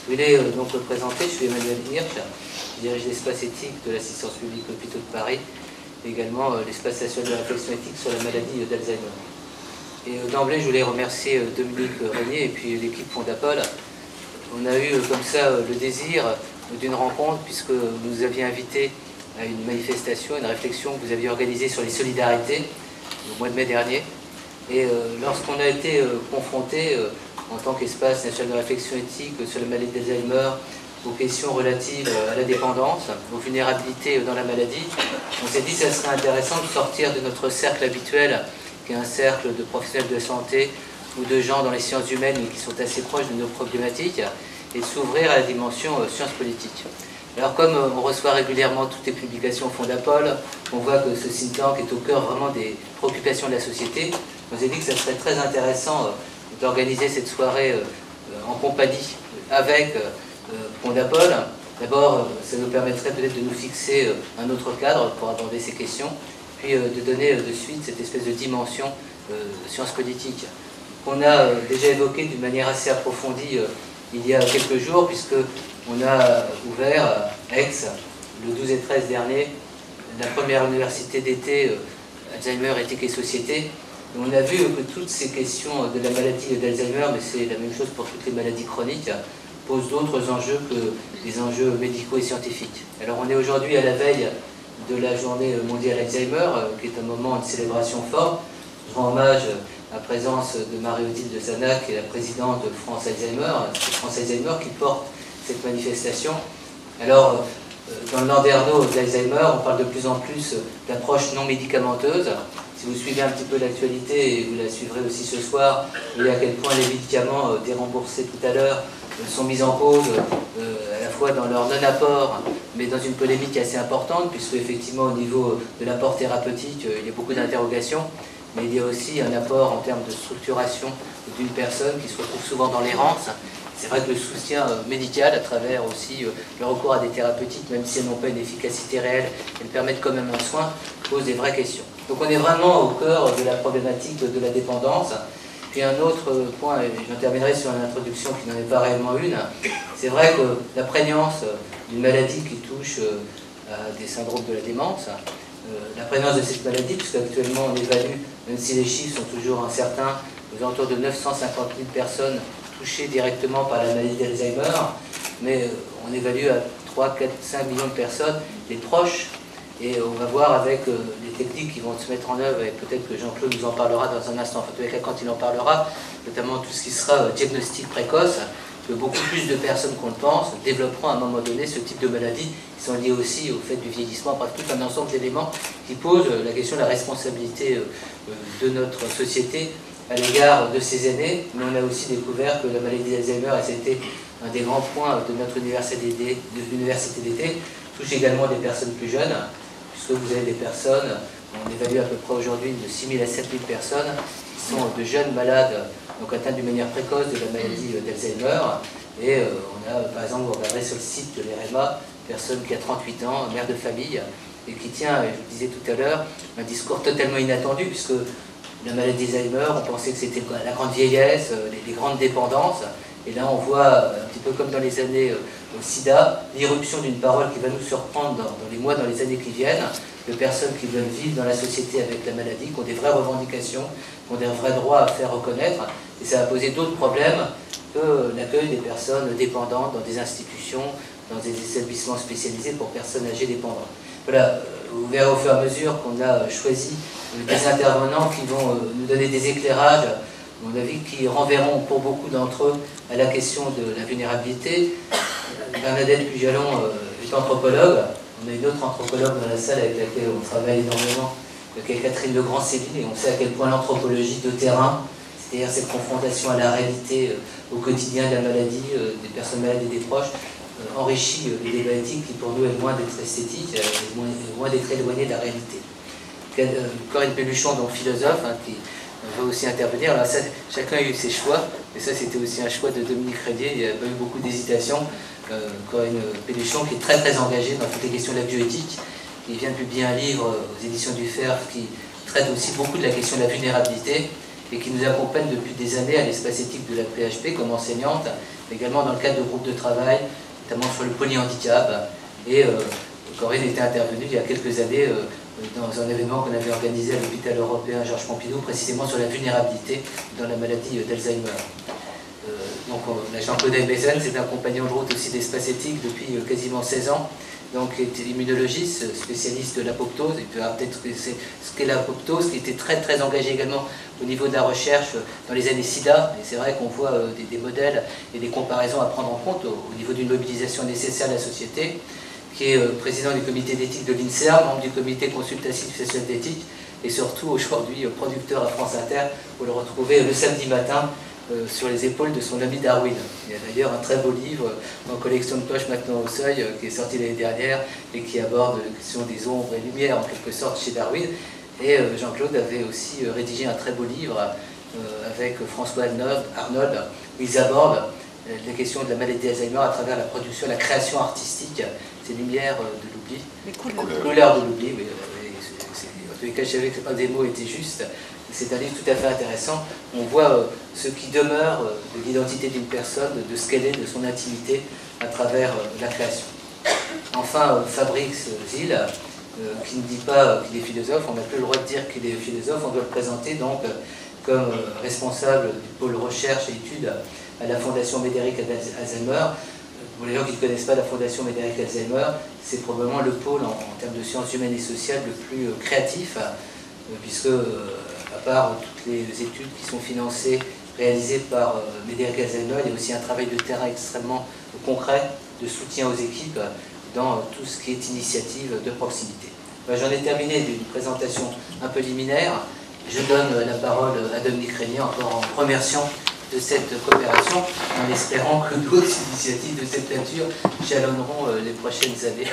Je voulais donc me présenter, je suis Emmanuel Hirsch, je dirige l'espace éthique de l'assistance publique Hôpitaux de Paris, et également l'espace national de réflexion éthique sur la maladie d'Alzheimer. Et d'emblée, je voulais remercier Dominique Régnier et puis l'équipe Fondapol. On a eu comme ça le désir d'une rencontre, puisque vous nous aviez invité à une manifestation, une réflexion que vous aviez organisée sur les solidarités au mois de mai dernier. Et lorsqu'on a été confronté en tant qu'espace national de réflexion éthique sur la maladie d'Alzheimer, aux questions relatives à la dépendance, aux vulnérabilités dans la maladie, on s'est dit que ça serait intéressant de sortir de notre cercle habituel, qui est un cercle de professionnels de santé ou de gens dans les sciences humaines qui sont assez proches de nos problématiques, et de s'ouvrir à la dimension sciences politiques. Alors comme on reçoit régulièrement toutes les publications Fondapol, on voit que ce think tank est au cœur vraiment des préoccupations de la société. On s'est dit que ça serait très intéressant d'organiser cette soirée en compagnie avec Fondapol. D'abord, ça nous permettrait peut-être de nous fixer un autre cadre pour aborder ces questions, puis de donner de suite cette espèce de dimension sciences politiques qu'on a déjà évoquée d'une manière assez approfondie il y a quelques jours, puisqu'on a ouvert à Aix, le 12 et 13 dernier, la première université d'été Alzheimer, éthique et société. Et on a vu que toutes ces questions de la maladie d'Alzheimer, mais c'est la même chose pour toutes les maladies chroniques, posent d'autres enjeux que les enjeux médicaux et scientifiques. Alors on est aujourd'hui à la veille de la journée mondiale Alzheimer, qui est un moment de célébration forte. Je rends hommage à la présence de Marie-Odile de Sanac, qui est la présidente de France Alzheimer, qui porte cette manifestation. Alors, dans le Landerneau d'Alzheimer, on parle de plus en plus d'approches non médicamenteuses. Si vous suivez un petit peu l'actualité, et vous la suivrez aussi ce soir, vous voyez à quel point les médicaments déremboursés tout à l'heure sont mis en cause, à la fois dans leur non-apport, mais dans une polémique assez importante, puisque effectivement au niveau de l'apport thérapeutique, il y a beaucoup d'interrogations, mais il y a aussi un apport en termes de structuration d'une personne qui se retrouve souvent dans l'errance. C'est vrai que le soutien médical, à travers aussi le recours à des thérapeutiques, même si elles n'ont pas une efficacité réelle, elles permettent quand même un soin, pose des vraies questions. Donc on est vraiment au cœur de la problématique de la dépendance. Puis un autre point, et j'en terminerai sur une introduction qui n'en est pas réellement une, c'est vrai que la prégnance d'une maladie qui touche à des syndromes de la démence, la prégnance de cette maladie, puisqu'actuellement on évalue, même si les chiffres sont toujours incertains, aux alentours de 950 000 personnes touchées directement par la maladie d'Alzheimer, mais on évalue à 3, 4, 5 millions de personnes, les proches, et on va voir avec les techniques qui vont se mettre en œuvre, et peut-être que Jean-Claude nous en parlera dans un instant, en tous les cas quand il en parlera, notamment tout ce qui sera diagnostic précoce, que beaucoup plus de personnes qu'on le pense développeront à un moment donné ce type de maladies qui sont liées aussi au fait du vieillissement, bref, tout un ensemble d'éléments qui posent la question de la responsabilité de notre société à l'égard de ces aînés. Mais on a aussi découvert que la maladie d'Alzheimer, et c'était un des grands points de notre université d'été, touche également des personnes plus jeunes, puisque vous avez des personnes, on évalue à peu près aujourd'hui de 6 000 à 7 000 personnes qui sont de jeunes malades, donc atteints d'une manière précoce de la maladie d'Alzheimer. Et on a, par exemple, vous regarderez sur le site de l'EREMA, une personne qui a 38 ans, mère de famille, et qui tient, je vous disais tout à l'heure, un discours totalement inattendu, puisque la maladie d'Alzheimer, on pensait que c'était la grande vieillesse, les grandes dépendances. Et là, on voit, un petit peu comme dans les années au SIDA, l'irruption d'une parole qui va nous surprendre dans les mois, dans les années qui viennent, de personnes qui veulent vivre dans la société avec la maladie, qui ont des vraies revendications, qui ont des vrais droits à faire reconnaître. Et ça va poser d'autres problèmes que l'accueil des personnes dépendantes dans des institutions, dans des établissements spécialisés pour personnes âgées dépendantes. Voilà, vous verrez au fur et à mesure qu'on a choisi des intervenants qui vont nous donner des éclairages, à mon avis, qui renverront pour beaucoup d'entre eux à la question de la vulnérabilité. Bernadette Pujalon est anthropologue. On a une autre anthropologue dans la salle avec laquelle on travaille énormément, qui est Catherine Legrand-Céline, et on sait à quel point l'anthropologie de terrain, c'est-à-dire cette confrontation à la réalité au quotidien de la maladie, des personnes malades et des proches, enrichit les débats éthiques qui pour nous est loin d'être esthétique, loin d'être éloigné de la réalité. Corinne Pelluchon, donc philosophe, qui va aussi intervenir. Alors ça, chacun a eu ses choix, mais ça c'était aussi un choix de Dominique Régnier, il n'y a pas eu beaucoup d'hésitation. Corinne Pelluchon, qui est très très engagée dans toutes les questions de la bioéthique, qui vient de publier un livre aux éditions du Fer qui traite aussi beaucoup de la question de la vulnérabilité. et qui nous accompagne depuis des années à l'espace éthique de la PHP comme enseignante, également dans le cadre de groupes de travail, notamment sur le polyhandicap. Et Corinne était intervenue il y a quelques années dans un événement qu'on avait organisé à l'hôpital européen Georges Pompidou, précisément sur la vulnérabilité dans la maladie d'Alzheimer. Donc Jean-Claude Elbezen, c'est un compagnon de route aussi d'espace éthique depuis quasiment 16 ans, donc il est immunologiste, spécialiste de l'apoptose, il peut peut-être ce qu'est l'apoptose, qui était très engagé également au niveau de la recherche dans les années SIDA, et c'est vrai qu'on voit des modèles et des comparaisons à prendre en compte au niveau d'une mobilisation nécessaire de la société, qui est président du comité d'éthique de l'INSERM, membre du comité consultatif social d'éthique, et surtout aujourd'hui producteur à France Inter, vous le retrouvez le samedi matin sur les épaules de son ami Darwin. Il y a d'ailleurs un très beau livre en collection de poche maintenant au seuil qui est sorti l'année dernière et qui aborde la question des ombres et lumières en quelque sorte chez Darwin. Et Jean-Claude avait aussi rédigé un très beau livre avec François Arnold où ils abordent la question de la maladie d'Alzheimer à travers la production, la création artistique, ces lumières de l'oubli, les couleurs de l'oubli. En tous les cas, je savais que un des mots était juste. C'est un livre tout à fait intéressant. On voit ce qui demeure de l'identité d'une personne, de ce qu'elle est, de son intimité à travers la création. Enfin, Fabrice Zil, qui ne dit pas qu'il est philosophe, on n'a plus le droit de dire qu'il est philosophe, on doit le présenter donc comme responsable du pôle recherche et études à la Fondation Médéric Alzheimer. Pour les gens qui ne connaissent pas la Fondation Médéric Alzheimer, c'est probablement le pôle en termes de sciences humaines et sociales le plus créatif, puisque à part toutes les études qui sont financées, réalisées par Médéric Alzheimer, il y a aussi un travail de terrain extrêmement concret de soutien aux équipes dans tout ce qui est initiative de proximité. J'en ai terminé d'une présentation un peu liminaire. Je donne la parole à Dominique Régnier, encore en remerciant de cette coopération, en espérant que d'autres initiatives de cette nature jalonneront les prochaines années.